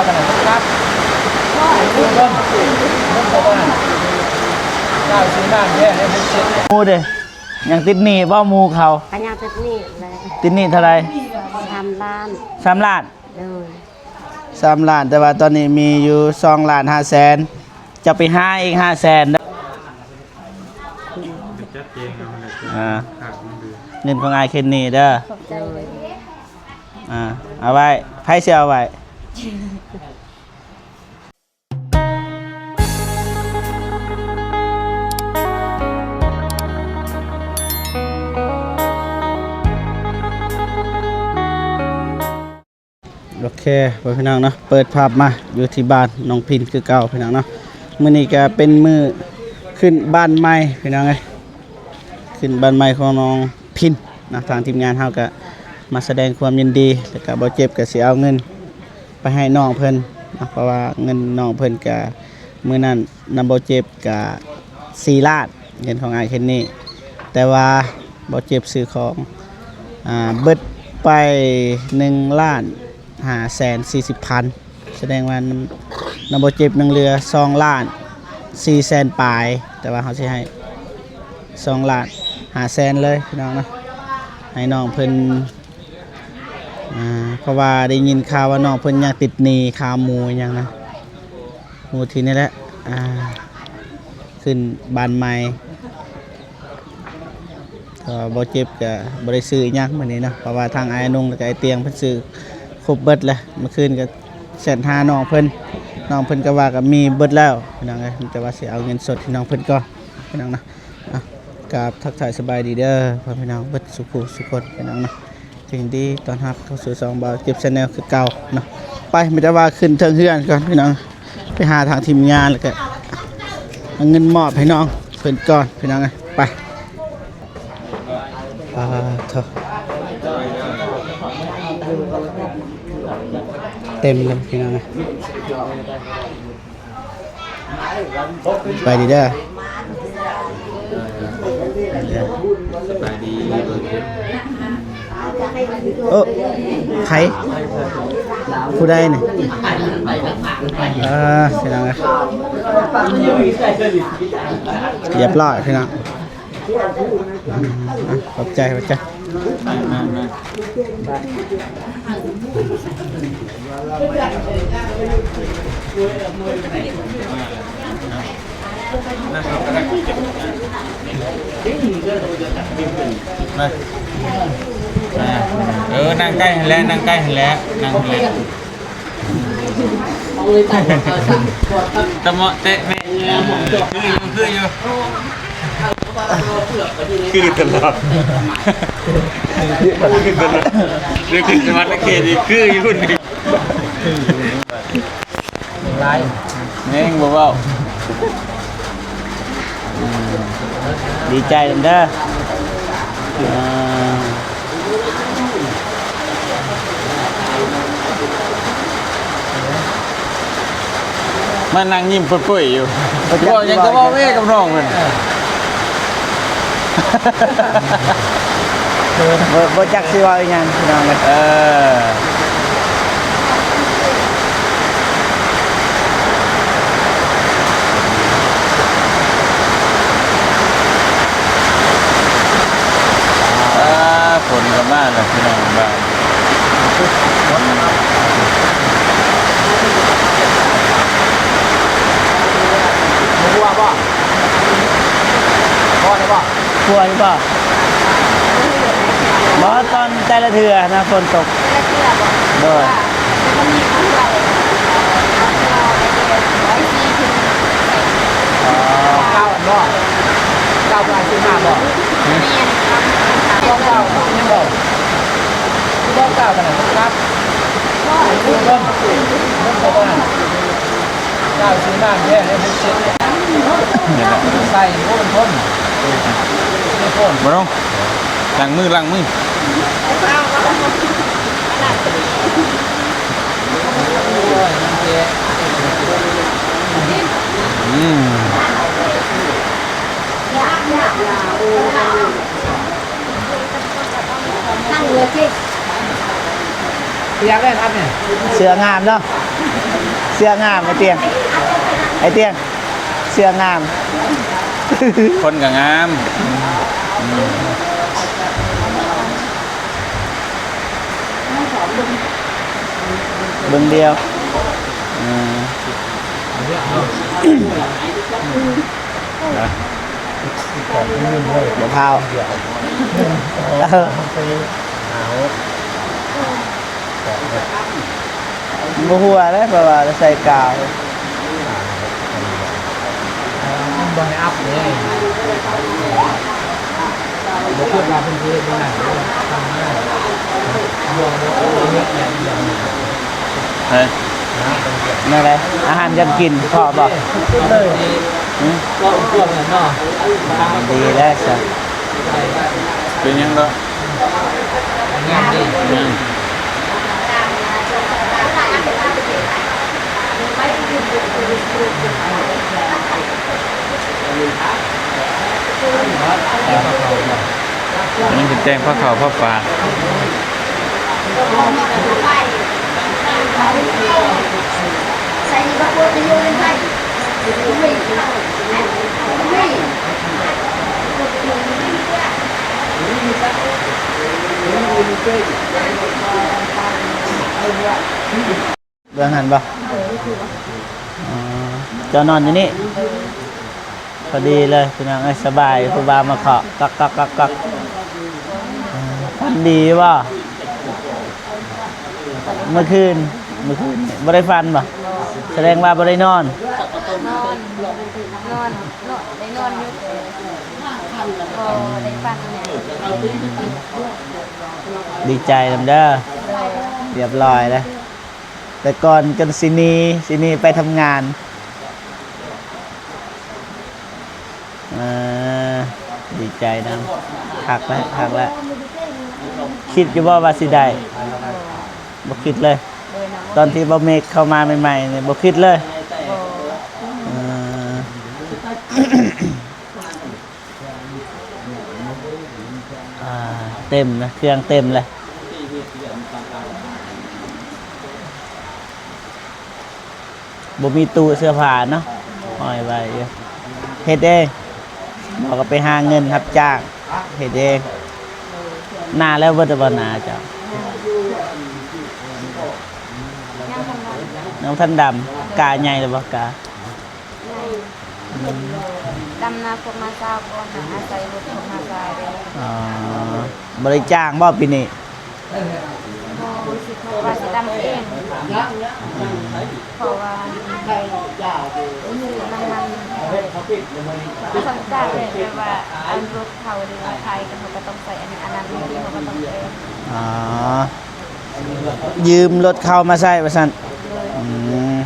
กันนะครับต้นเจ้าซื้อน้ำแย่ให้เป็นเช็ดมูเด้ยังติดหนี้ว่ามูเขาปัญญาติดหนี้เลย ติดหนี้เท่าไร3 ล้าน3 ล้านเลย3 ล้านแต่ว่าตอนนี้มีอยู่2,500,000จะไปหาอีก500,000เงินของไอเคนนี่เด้อเอาไว้ไพ่เสียเอาไว้โอเคพี่น้องเนาะเปิดภาพมาอยู่ที่บ้านน้องพินคือเก่าพี่น้องเนาะมื้อนี้ก็เป็นมื้อขึ้นบ้านใหม่พี่น้องเอ้ยขึ้นบ้านใหม่ของน้องพินนะทางทีมงานเฮาก็มาแสดงความยินดีแล้วก็บ่เจ็บก็สิเอาเงินไปให้น้องเพิ่นนะเพราะว่าเงินน้องเพิ่นก็มื้อนั้นนำบ่เจ็บก็4 ล้านเงินของอ้ายเคนนี่แต่ว่าบ่เจ็บซื้อของเบิดไป1,540,000แสดงว่านำบ่เจ็บยังเหลือ2,400,000ปลายแต่ว่าเฮาสิให้2,500,000เลยพี่น้องเนาะให้น้องเพิ่นเพราะว่าได้ยินข่าวว่าน้องเพิ่นยังติดหนี้ค่าหมู่หยังนะหมู่ที่นี่แหละขึ้นบ้านใหม่ก็บ่เจ็บก็บ่ได้ซื้อหยังมื้อนี้นะเพราะว่าทางอ้ายนงแล้วก็ไอ้เตียงเพิ่นซื้อครบเบิดแล้วเมื่อคืนก็แสนหาน้องเพิ่นก็ว่าก็มีเบิดแล้วพี่น้องเอ้ยแต่ว่าสิเอาเงินสดที่น้องเพิ่นก่อนพี่น้องนะกับทักทายสบายดีเด้อพ่อพี่น้องเบิดสุขสุขคนพี่น้องนะถึงดีตอนรับเข้าสู่2บ่าวเก็บชาแนลคือเก่าเนาะไปไม่ได้ว่าขึ้นเทิงเฮือนก่อนพี่น้องไปหาทางทีมงานแล้วก็เอาเงินมอบให้น้องเพิ่นก่อนพี่น้องไปเถอะเต็มเลยพี่น้องไปดีเด้อสบายดีใครผู้ใดเนี่ยพี่น้องเรียบร้อยพี่น้องขอบใจนั่งใกล้แล้วนั่งใกล้แล้วนั่งเลยตะเมาะเตะแม่คืออยู่ตลอดเรื่องขึ้นสมัครนักเขียนดีคืออยู่คนนี้ไรเน่งบ่เบาดีใจเด้อมันนั่งยิ้มปุ้ยๆอยู่บอกยังก็บอกแม่กับน้องมันบ่จักสิว่าอีหยังพี่น้องฝนก็มาแล้วพี่น้องบ้านกลัวป่ะกลัวหรือเปล่าบอตอนแต่ละเถื่อนะฝนตกโดยเก้าบ่ปลายซื้อมาบ่เก้าไม่บ่เก้ากันนะครับต้นเก้าซื้อน้ำแย่ให้เป็นเช็ดใส่โคนพ่นบ่ต้องล้างมือเสื้องามเนาะ เสื้องามไอ้เตียงไอ้เตียงเสื้องาม คนก็งาม เบิ่งเดียวอ่าบ่พาวบ่หัวเลยเพราะว่าใส่กาว มันบริอัพเลยบอกเพื่อนมาเป็นเพื่อนที่ไหนทำง่ายมองว่าเยอะแยะอย่างนี้ เฮ้ย นั่นแหละอาหารการกินพอบ่ เลยก็พวกนั้นเนาะ ดีแล้วจ้ะ เป็นยังเนาะ งานดี ยังนี่คือแจ้งพระเขาพระป่าเบิ่งหันบ่อ๋อเจ้านอนอยู่นี่พอดีเลยพี่น้องเอ้ยสบายครูบามาเคาะกักกักกักกักฝันดีบ่เมื่อคืนนี่บ่ได้ฟันบ่แสดงว่าบ่ได้นอน นอนได้นอนอยู่ก็ได้ฟันเนี่ย ดีใจนำเด้อเรียบร้อยแล้วแต่ก่อนจนสินีไปทำงานดีใจนะหักแล้วคิดอยู่ว่าสิได้บ่คิดเลย ตอนที่บ่เมกเข้ามาใหม่ๆเนี่ยบ่คิดเลยเต็มนะเครื่องเต็มเลยบ่มีตู้เสื้อผ้าเนาะห้อยไว้อยู่เฮ็ดเองบอกก็ไปหาเงินครับจ้างเฮ็ดเองหน้าแล้วบ่ได้บ่หน้าเจ้าน้องท่านดำกาใหญ่หรือบ่กา ดำนาพวกมาเช้าก่อนนะอาศัยรถของมาซายเลย อ๋อบ่ได้จ้างบ่ปีนี้ โอ้สิเขาว่าจะดำเองเพราะว่ามันสนใจเลยแบบว่าอันรถเขาหรือว่าไทยกันเขาก็ต้องใส่อันนี้อันนั้นที่เขาก็ต้องเอง อ๋อยืมรถเข้ามาใช้ว่าซั่นอืม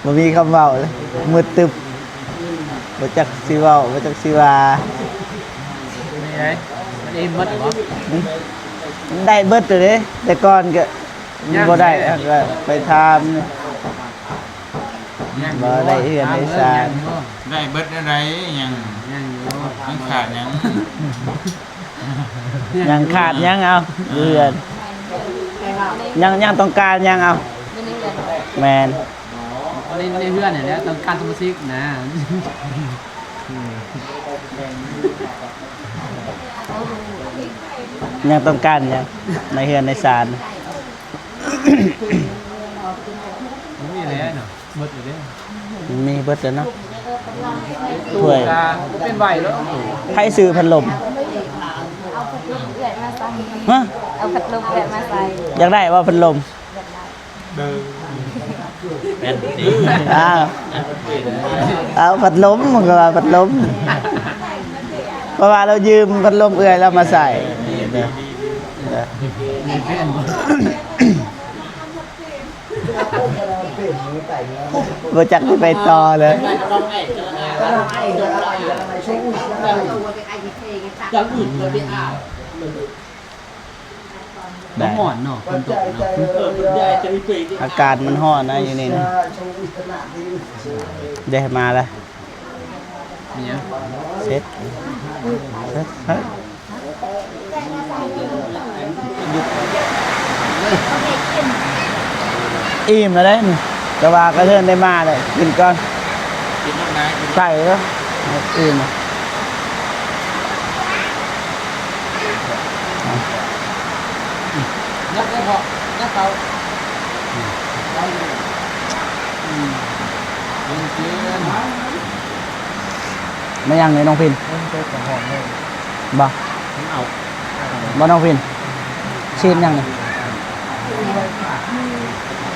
บ่มีคำเว้าเลยมืดตึบบ่จักสิเว้าบ่จักสิว่า นี่ไงมันเอ็มมัดเหรอ ได้เบิดเลยเด้แต่ก่อนก็บ่ได้ก็ไปทำบ่ได้เฮือนได้สร้าง ได้เบิดอะไรยังขาดยัง ยังขาดยังเอาเฮือนยังต้องการยังเอา อยู่ในเรือน แมน ในเพื่อนเนี่ยต้องการสมาชิกนะ ยังต้องการยังในเฮือนในศาล มีอะไรเนาะมัดอยู่เนี่ย มีเบิดแล้วเนาะถ้วย เป็นไหวแล้ว ใครซื้อพัดลม เอาพัดลมเอื่อยมาใส่ ฮะ เอาพัดลมเอื่อยมาใส่ อยากได้ว่าพัดลม เป็นดี อ้าวเอาพัดลมมันก็ว่าพัดลมเพราะว่าเรายืมพัดลมเอื่อยแล้วมาใส่บ่จักสิไปต่อเลย ได้ หมอนเนาะคนตกเนาะ อากาศมันร้อนนะอยู่นี่นะได้มาแล้ว เนี่ย เสร็จเฮ้ยอิ่มแล้วได้นี่กระวากระเทือนได้มาเลยกินก่อน กินน้ำนายกิน ไก่แล้วอิ่ม นักได้พอนักเขา กิน ไม่ยังเลยน้องพิน มันเป็นของหอมเลย บ่ เอา บ่น้องพินชิ้นยังนี่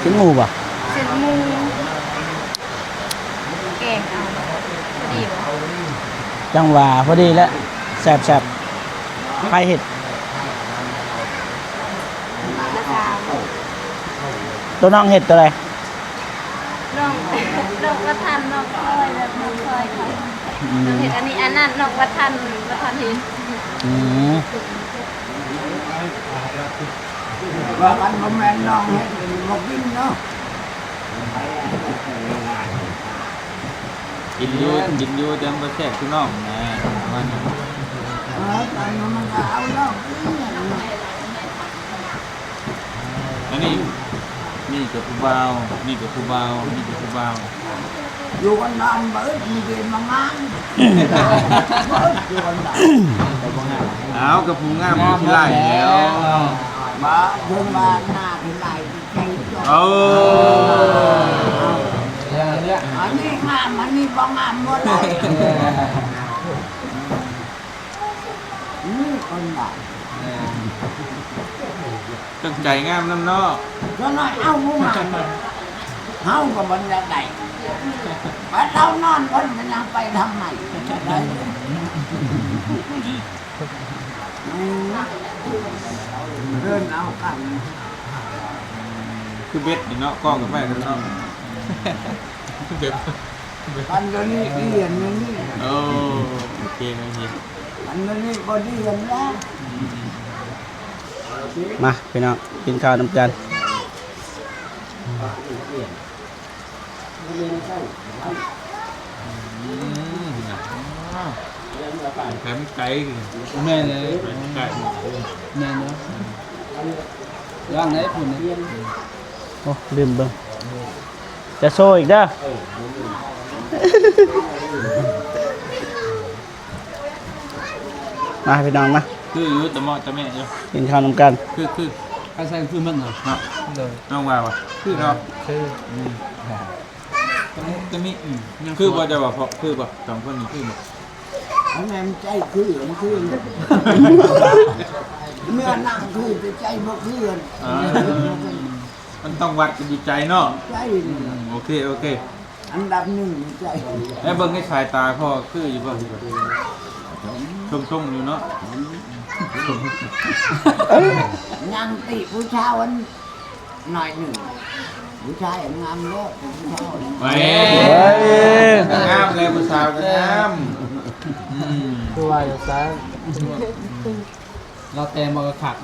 ชิ้นหมูบ่ เส้นหมูแกงเอาพอดีบ่ จังหวะพอดีแล้วแซ่บใครเห็ด ราคา ตัวน้องเห็ดตัวอะไร น้องน้องวัฒนน้องคอยแบบน้องคอยเขาน้องเห็นอันนี้อันนั้นน้องวัฒนเห็น อืม ว่ากันบ่แม่นน้องเฮ็ดบ่กินเนาะ กินอยู่จังบ่แซ่บคือน้องนะว่านี่ กันมันก็เอาเนาะ อันนี้นี่กับผู้บ่าวนี่กับผู้บ่าวนี่กับผู้บ่าว อยู่กันนานเบิดมีเดินมางานอยู่กันนาน เอากับผู้งามผู้ขี้ไล่แล้ว มาเพิ่นมาหน้าที่ไหลใจจ โอ้ เนี่ย อันนี้งามอันนี้บ่งามบ่ได้นี่คนละ ตั้งใจงามน้ำเนาะ ก็น้อยเอาผู้งามเฮาก็บ่ได้ได้ไปเรานอนคนมันยังไปทางไหนได้เดินเอากัน คือเบ็ดนี่เนาะกล้องกับแม่กันเนาะเบ็ด อันนี้เรียนนี่ โอ้โอเคนะพี่ อันนี้ก็เรียนแล้ว มาพี่น้องกินข้าวน้ำกัน แถมไก่ แม่เลย ไก่ แม่เนาะย่างไหนผุนเนี่ย โอ้ลืมเบิ่งจะโซ่อีกเด้อมาพี่น้องมา คืออยู่แต่เหมาะแต่แม่อยู่ กินข้าวน้ำกัน คือ ใครใส่คือมันเหรอ เนาะ เลย น้องว่าวะคือเนาะ คือ จะมีคือว่าจะว่าเพราะคือบ่สองคนนี้คือบ่ อันนั้นใจคือมันคือเมื่อนั่งคือจะใจบ่คือ มันต้องวัดกันดีใจเนาะ ใจ โอเคโอเค อันดับหนึ่งใจ แล้วเบิ่งในสายตาพ่อคืออยู่บ่ชมๆอยู่เนาะ ยังติผู้ชายวันหน่อยหนึ่งผู้ชายงามแล้วผู้ชาย เฮ้ยงามเลยผู้สาวก็งาม คือว่าจะซ้เราแตงมากระขัก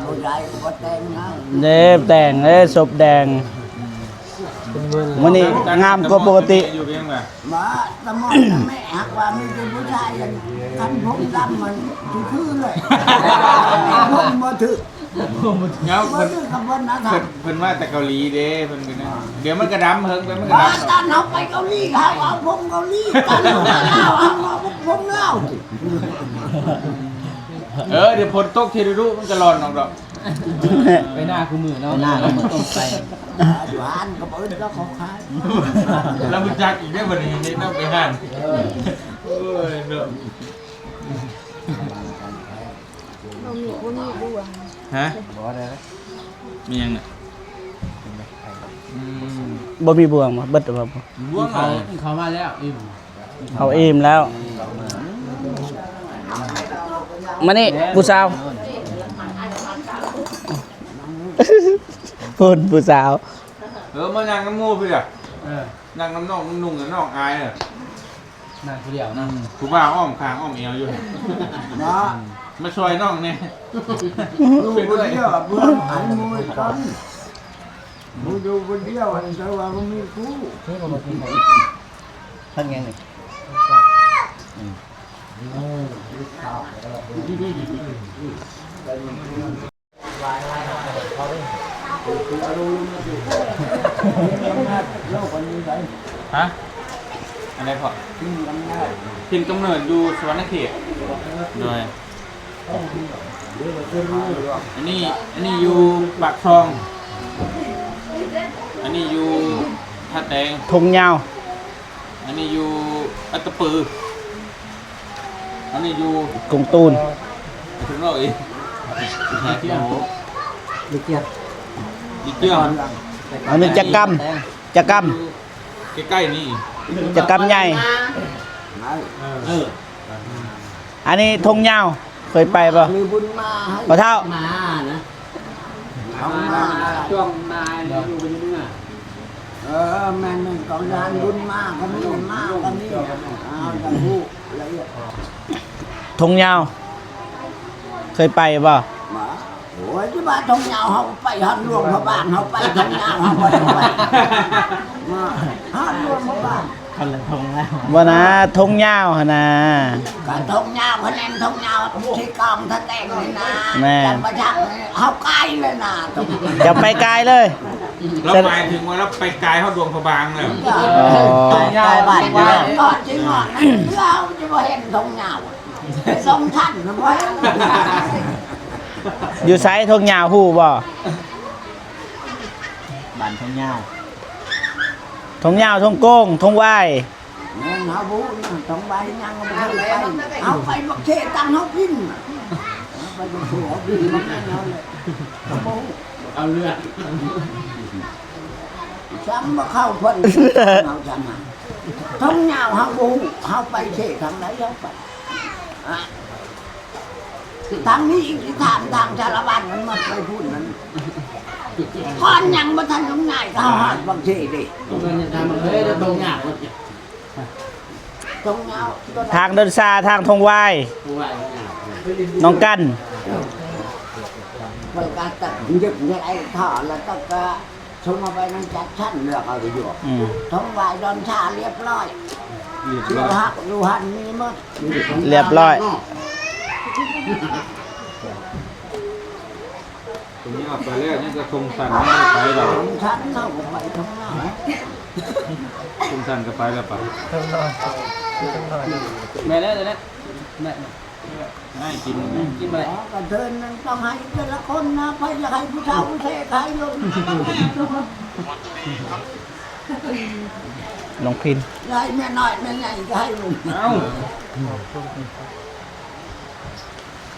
ผู้ชายก็แต่งงาน เด้แต่งเด้ศพแดง เป็นเงิน มื้อนี้งามกว่าปกติ อยู่เพียงแบบ มาตะมอนตะแม่หากว่ามีเป็นผู้ชายกันคันผมดำมันคือเลยผมมาถึง เงา มา เพิ่น ถึงคำว่านะครั เพิ่นมาแต่เกาหลีเด้เพิ่นก็นะเดี๋ยวมันก็ดำเฮิงไปมันก็ มา ดำ ตอนเขาไปเกาหลีเขาเอาผมเกาหลีตอนเขาเล่าเอาผมเล่า เดี๋ยวฝนตกทีรู้มันก็ร้อนออกดอก ไปหน้าคู่มือเนาะหน้าเราต้มใส่ หวานก็เปิดแล้วเขาขาย แล้วมันจักอีกได้บ่นี่นี่ต้องไปหั่นโอ้ยเนาะ บ่มีบ่วง ฮะ บอกอะไรนะ มียังน่ะ บ่มีบ่วงบ่เบิดบ่ บ่วง เขามาแล้วอิ่ม เอาอิ่มแล้วมานี่ผู้สาวพูดผู้สาว มานั่งน้ำมูพี่อ่ะ เออ นั่งน้ำน่องนุ่งกับน้องอายน่ะ นั่งคนเดียวนะ ผู้บ่าวอ้อมคางอ้อมเอวอยู่ มา มาช่วยน้องเนี่ย ดูคนเดียวเพื่อนหันมวยกันมูดูคนเดียวอันแต่ว่ามันมีคู่ นี่ก็มากินไหน ท่านไงนี่ โลกวันนี้ไหน ฮะอะไรพอ ทิ้งกันได้ ถิ่นกำเนิดอยู่สวรรณเขตโดยอันนี้อยู่ปากคลอง อันนี้อยู่ท่าแดง ทงยาว อันนี้อยู่อัตตปือ อันนี้อยู่ กงตูน ถึงเราอีกหาที่โอ้ ลูกเกียร ดิเกี้ยว อันนี้จักรรม ใกล้ๆนี่ จักรรมใหญ่ อันนี้ทงยาวเคยไปป่ะ มีบุญมาให้ พอเท่า มานะ เอามา ช่วงมาอยู่บนเนื้อ แม่หนึ่งกองยานบุญมากก็มีมากก็มีเอาแต่ผู้ละเอียด ทงยาว เคยไปป่ะ มาโอ้ยที่บ้านทงยาวเขาไปหันหลวงพระบางเขาไปทงยาวเขาไปมาหันหลวงพระบาง คนละทงแล้ว ว่านะทงยาวหนนะ การทงยาวคะแนนทงยาวที่กองท่าแต่งเลยนะ แม่ จำประชักเขาใกล้เลยนะตรง จะไปไกลเลย เราหมายถึงว่าเราไปไกลเข้าดวงพระบางแล้ว ทงยาวบ้านว่าก่อนจริงอ่ะเราจะมาเห็นทงยาวทรงท่านนะพ่อ อยู่ไซทงยาวหู้บ่ บ้านทงยาว ทงยาวทงโก้งทงไหวาย เงินเขาบูนะทงใบยังก็ไม่ได้ไปเอาไปบักเชตังเขาพินไปบักเชเขาพินมันเอาเลยเขาบู เอาเลือด ซ้ำมาเข้าเพิ่นเอาจังหันทงยาวเขาบูเขาไปเชทางไหนเขาไปทางนี้อีกทางชาละบ้านมันมาไปพูดนั้นก่อนยังมาทันตรงไหนเขาหาดบักเชดิ เงินทำมันเลยตรงหนัก ทงยาว ทางเดินซาทางทงไหวาย ผู้ว่า น้องกัน ไปการตัดยึดในไอ้ท่อแล้วก็ชงเอาไปนั่งจัดชั้นเลือกเอาไปอยู่ อืม ทงไหวดอนชาเรียบร้อยดูหันมีมั้ง เรียบร้อย ตรงนี้ออกไปแล้วนี่ก็คงสั่นไม่ได้ไปหรอก ทงชั้นเข้าไปทงหน้า คงสั่นก็ไปแล้วปะ แม่แล้วเนี่ยแม่ ง่ายกิน กินอะไร กระเทินนั้นต้องให้แต่ละคนนะไปจะให้ผู้ชายผู้เทใครลง ลงพิน ยายแม่น้อยแม่ใหญ่ก็ให้ลง เอ้า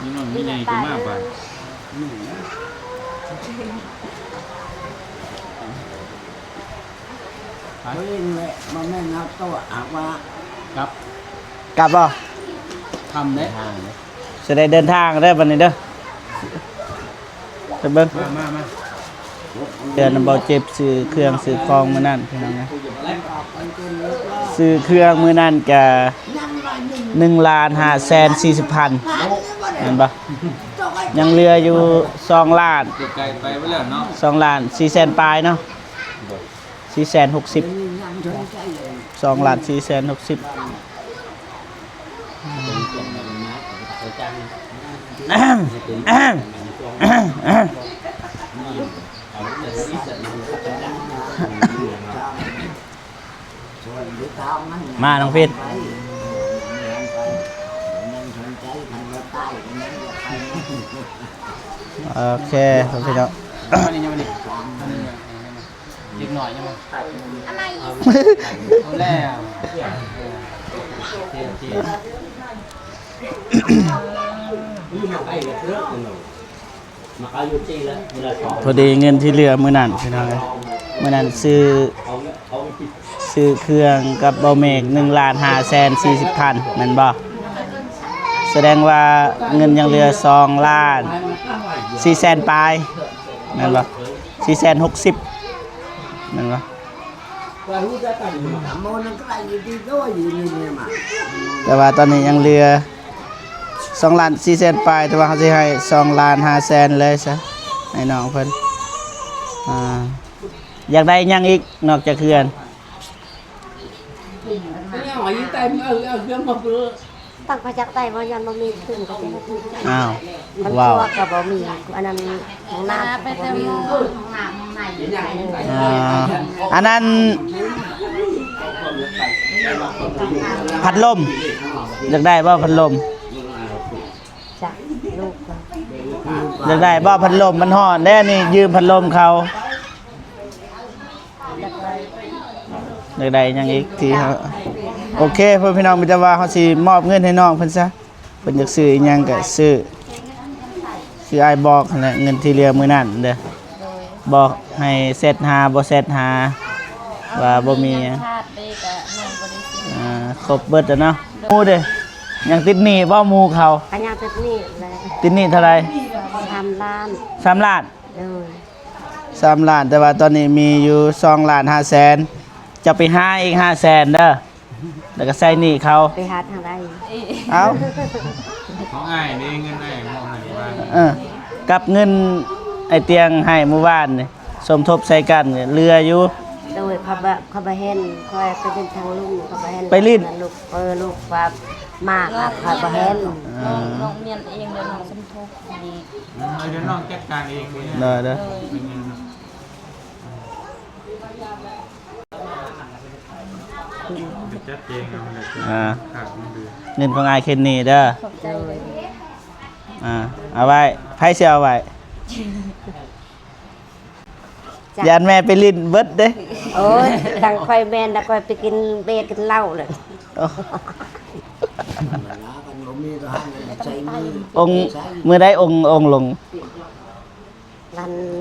นี่มันมีใหญ่ก็มากไป เฮ้ยแม่มาแม่นับตัวหากว่า ครับ กลับป่ะ ทำเนี่ย จะได้เดินทางได้วันนี้เด้อไปเบิ้ง มา เดือนเบาเจ็บซื้อเครื่องซื้อของมื้อนั้นพี่น้องนะซื้อเครื่องมื้อนั้นก็ ยังหน่อยหนึ่ง 1,540,000เห็นปะยังเหลืออยู่2ล้าน เก็บไก่ไปไว้แล้วเนาะ 2ล้าน400,000ปลายเนาะ460 ยังชนใจเลย 2ล้าน460มาน้องพิษโอเคพี่น้อง อันนี้ยังไม่ได้เด็กหน่อยยังไม่ อะไรอีก เอาแล้ว พอดีเงินที่เหลือมื้อนั้นพี่น้องเอ้ยมื้อนั้นซื้อเครื่องกับเบาเมก1,540,000แม่นบ่แสดงว่าเงินยังเหลือ2ล้าน400,000ปลายแม่นบ่460แม่นบ่ โมนังก็ได้อยู่ที่ด้วยอยู่นี่เนี่ยมา แต่ว่าตอนนี้ยังเหลือ 2ล้าน4แสนปลายแต่ว่าเขาสิให้2ล้าน5แสนเลยซะให้น้องเพิ่นอยากได้หยังอีกนอกจากเขื่อน ตั้งพระจักรไต่บ่ยันบ่มีขึ้นก็จะขึ้น อ้าว มัน ว้าว ตัวก็บ่มีอันนั้นของน้ำ ไป ก็ เต็ บ่ ม มี อันนั้นพัดลมอยากได้บ่พัดลม จากลูกก็ อยากได้บ่พัดลมมันฮ้อนแน่นี่ยืมพัดลมเขาอยากได้หยังอีกที่เขาโอเคเพื่อนพี่น้องมีแต่ว่าเขาสิมอบเงินให้น้องเพิ่นซะเพิ่นอยากซื้ออิหยังก็ซื้ออ้ายบอกนั่นแหละเงินที่เหลือมื้อนั้นเด้อบอกให้เซตหาบ่เซตหาว่าบ่มี ชาติเด็กอะน้องบริสุทธิ์ ครบเบิดแล้วเนาะหมู่เด้ยังติดหนี้บ่หมู่เขา ปัญญาติดนี่เลย ติดหนี้เท่าไหร่ ทำร้าน 3 ล้าน เลย 3 ล้านแต่ว่าตอนนี้มีอยู่2ล้าน5แสนจะไปหาอีก5แสนเด้อแล้วก็ใส่หนี้เขา ไปหาทางใด เอ้า ของอ้ายนี่เงินอ้ายมอบให้ว่า กับเงินไอเตียงให้เมื่อวานนี่สมทบใส่กันเนี่ยเรืออยู่ โดยเขาบ่เห็นคอยไปเป็นทางลุงเขาบ่เห็น ไปลิ้น ลูกลูกว่ามากอ่ะเขาบ่เห็น น้องเมียนเองเลยน้องสมทบดี เดี๋ยวน้องจัดการเองเลย เด้อเด้อ จัดเองเอาเลย ขาดมันเดือ เงินของไอายเคนนี่เด้อ ขอบใจเลย เอาไว้ไผสิเอาไว้ จ้ะ ยานแม่ไปลิ้นเบิดเด้ โอ้ยดังคอยแมนดังคอยไปกินเบียร์กินเหล้าเลย โอ้ กันบ่มีก็ให้ใช้มือ องค์มื้อใดองค์ลง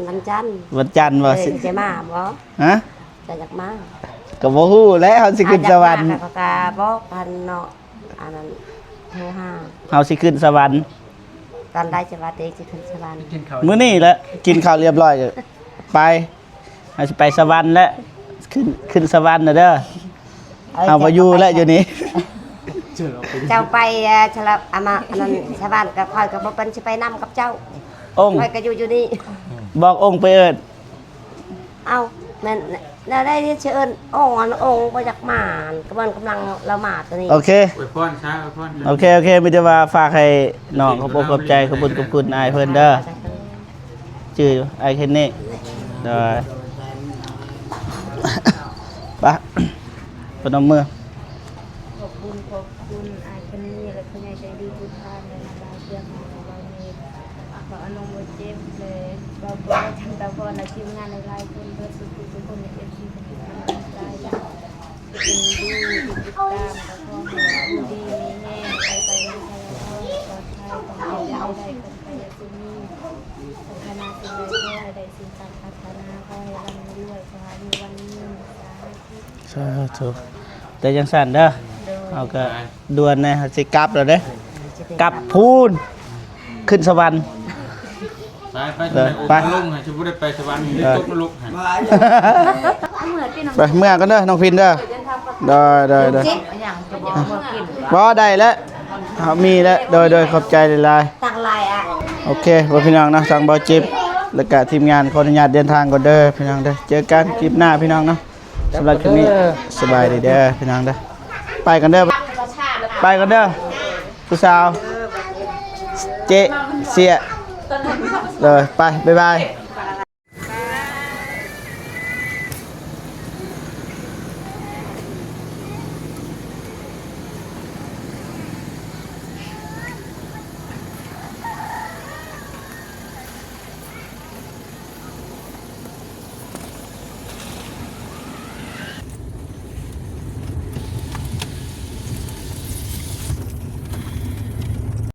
วันจันทร์ วันจันทร์บ่สิ จะมาบ่ ฮะ จะอยากมา ก็บ่ฮู้แล้วเฮาสิขึ้นสวรรค์ เขาก็บอกพันเนาะอันนั้นโทรหา เฮาสิขึ้นสวรรค์ ตอนได้จะว่าเด็กจะขึ้นสวรรค์ กินข้าว มื้อนี้แหละกินข้าวเรียบร้อยก็ไปเฮาสิไปสวรรค์แล้วขึ้นสวรรค์น่ะเด้อเอาบ่อยู่แล้วอยู่นี่ เจ้าไปฉลับอามาอันนั้นชาวบ้านก็คอยก็บ่เป็นสิไปนำกับเจ้า องค์ คอยก็อยู่นี่ บอกองค์ไปเอิ้น เอ้าแม่นแล้วได้เชิญองค์บ่อยากมาก็มันกำลังเรามาตัวนี้ โอเค อวยพรช้าอวยพร โอเคมีแต่ว่าฝากให้น้องขอบอกขอบใจขอบคุณอายเพิ่นเด้อชื่อไอเคนนี่เด้อปะพนมมือ ขอบคุณอายคนนี้และคุณยายใจดีทุกท่านในนาเชียงของเรามีขออนุโมทเจ็บเลยบาบอทั้งตาบอและทีมงานในรายคนเพื่อสุขทุกคนในเอฟซีทุกท่านใจเป็นดีติดตามแล้วก็หัวดีแห้งไปในทางปลอดภัยต้องเป็นได้คนไปยาสุนีพัฒนาสิ่งใดก็ให้ได้สิ่งต่างพัฒนาก็ให้ร่ำรวยขอให้มีวันนี้สาธุ สาธุแต่จังสั่นเด้อเอาก็ด่วนนะสิกลับแล้วเด้กลับพูนขึ้นสวรรค์ ไปลงให้ชิบุได้ไปสวรรค์ได้ตกนรกให้ มาอย่า เหมือนพี่น้อง ไปเมื่อกันเด้อน้องพินเด้อได้ อย่างจะบอกว่ากิน บ่ได้แล้วเขามีแล้วโดยขอบใจหลายๆ ตักลายอ่ะ โอเคว่าพี่น้องนะสั่งเบาจิบแล้วก็ทีมงานขออนุญาตเดินทางก่อนเด้อพี่น้องเด้อเจอกันคลิปหน้าพี่น้องเนาะสำหรับคลิปนี้สบายดีเด้อพี่น้องเด้อไปกันเด้อไปกันเด้อผู้สาวเจ๊เสียเลยไปบ๊ายบาย